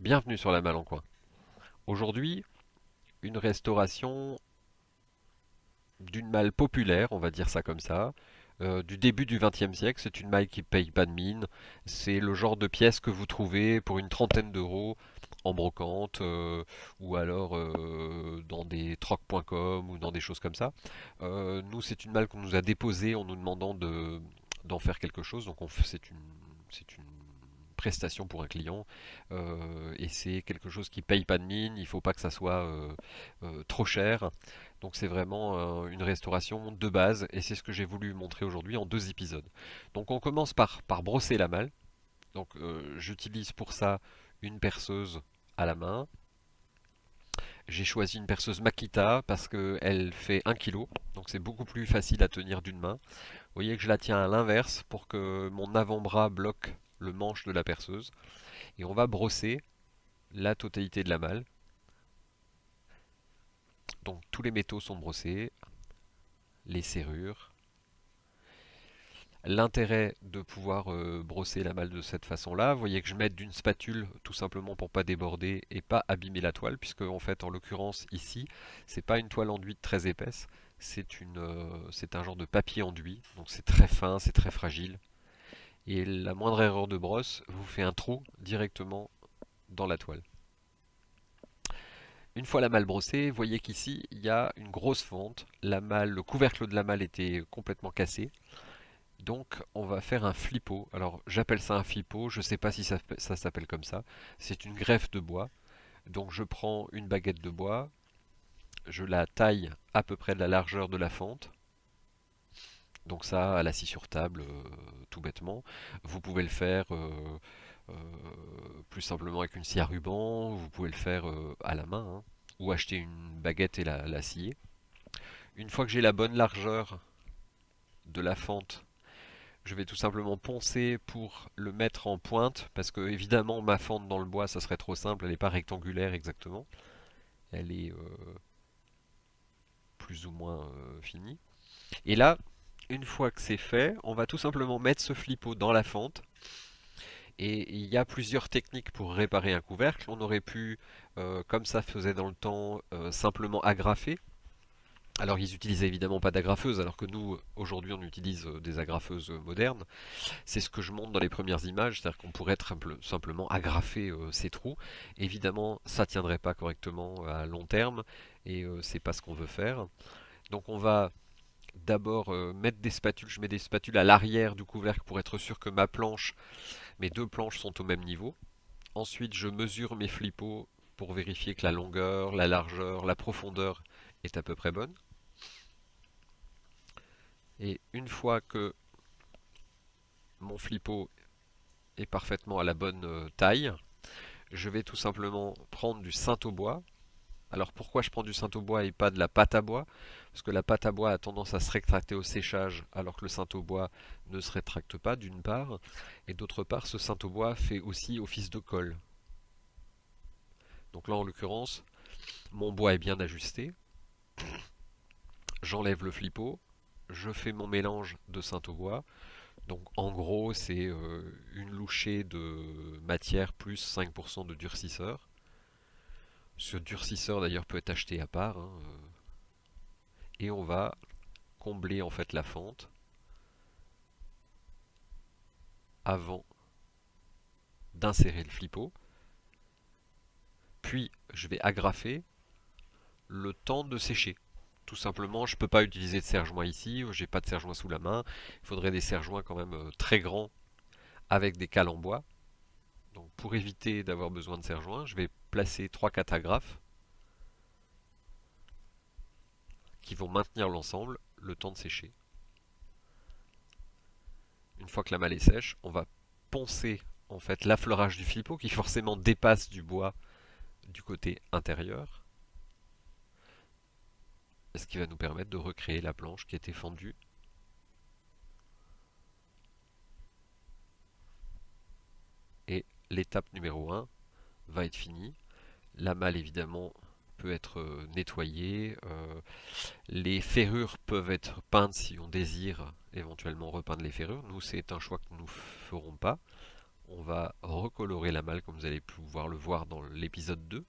Bienvenue sur la Malle en Coin. Aujourd'hui, une restauration d'une malle populaire, on va dire ça comme ça, du début du XXe siècle. C'est une malle qui paye pas de mine. C'est le genre de pièce que vous trouvez pour une trentaine d'euros en brocante ou alors dans des troc.com ou dans des choses comme ça. Nous, c'est une malle qu'on nous a déposée en nous demandant d'en faire quelque chose. Donc c'est une prestation pour un client et c'est quelque chose qui paye pas de mine, il faut pas que ça soit trop cher. Donc c'est vraiment une restauration de base et c'est ce que j'ai voulu montrer aujourd'hui en 2 épisodes. Donc on commence par brosser la malle. Donc j'utilise pour ça une perceuse à la main. J'ai choisi une perceuse Makita parce qu'elle fait 1 kg, donc c'est beaucoup plus facile à tenir d'une main. Vous voyez que je la tiens à l'inverse pour que mon avant-bras bloque le manche de la perceuse. Et on va brosser la totalité de la malle. Donc tous les métaux sont brossés, les serrures. L'intérêt de pouvoir brosser la malle de cette façon-là, vous voyez que je m'aide d'une spatule tout simplement pour pas déborder et pas abîmer la toile, puisque en fait en l'occurrence ici, c'est pas une toile enduite très épaisse, c'est un genre de papier enduit, donc c'est très fin, c'est très fragile, et la moindre erreur de brosse vous fait un trou directement dans la toile. Une fois la malle brossée, vous voyez qu'ici il y a une grosse fente. Le couvercle de la malle était complètement cassé. Donc on va faire un flippo. Alors j'appelle ça un flippo, je ne sais pas si ça s'appelle comme ça. C'est une greffe de bois. Donc je prends une baguette de bois, je la taille à peu près de la largeur de la fente. Donc ça, à la scie sur table, tout bêtement. Vous pouvez le faire euh, plus simplement avec une scie à ruban, vous pouvez le faire à la main, hein, ou acheter une baguette et la scier. Une fois que j'ai la bonne largeur de la fente, je vais tout simplement poncer pour le mettre en pointe, parce que évidemment ma fente dans le bois, ça serait trop simple, elle n'est pas rectangulaire exactement, elle est plus ou moins finie. Et là, une fois que c'est fait, on va tout simplement mettre ce flippo dans la fente. Et il y a plusieurs techniques pour réparer un couvercle. On aurait pu, comme ça faisait dans le temps, simplement agrafer. Alors ils utilisaient évidemment pas d'agrafeuse, alors que nous, aujourd'hui, on utilise des agrafeuses modernes. C'est ce que je montre dans les premières images, c'est-à-dire qu'on pourrait simplement agrafer ces trous. Évidemment, ça tiendrait pas correctement à long terme, et c'est pas ce qu'on veut faire. Donc on va d'abord mettre des spatules, je mets des spatules à l'arrière du couvercle pour être sûr que mes deux planches sont au même niveau. Ensuite, je mesure mes flippos pour vérifier que la longueur, la largeur, la profondeur est à peu près bonne. Et une fois que mon flippo est parfaitement à la bonne taille, je vais tout simplement prendre du sainteau-bois. Alors pourquoi je prends du sainteau-bois et pas de la pâte à bois? Parce que la pâte à bois a tendance à se rétracter au séchage alors que le sainteau-bois ne se rétracte pas d'une part. Et d'autre part, ce sainteau-bois fait aussi office de colle. Donc là en l'occurrence, mon bois est bien ajusté. J'enlève le flippo, je fais mon mélange de sainteau-bois. Donc en gros, c'est une louchée de matière plus 5% de durcisseur. Ce durcisseur d'ailleurs peut être acheté à part, hein, et on va combler en fait la fente avant d'insérer le flippo. Puis je vais agrafer le temps de sécher. Tout simplement, je ne peux pas utiliser de serre-joint ici, j'ai pas de serre-joint sous la main. Il faudrait des serre-joints quand même très grands avec des cales en bois. Donc pour éviter d'avoir besoin de serre-joint, je vais placer 3-4 agrafes qui vont maintenir l'ensemble le temps de sécher. Une fois que la malle est sèche, on va poncer en fait l'affleurage du flippo qui forcément dépasse du bois du côté intérieur, ce qui va nous permettre de recréer la planche qui était fendue. Et l'étape numéro 1 va être finie. La malle évidemment peut être nettoyée. Les ferrures peuvent être peintes si on désire éventuellement repeindre les ferrures. Nous, c'est un choix que nous ne ferons pas. on va recolorer la malle comme vous allez pouvoir le voir dans l'épisode 2.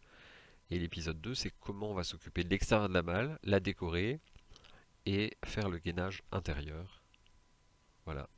Et l'épisode 2, c'est comment on va s'occuper de l'extérieur de la malle, la décorer et faire le gainage intérieur. Voilà.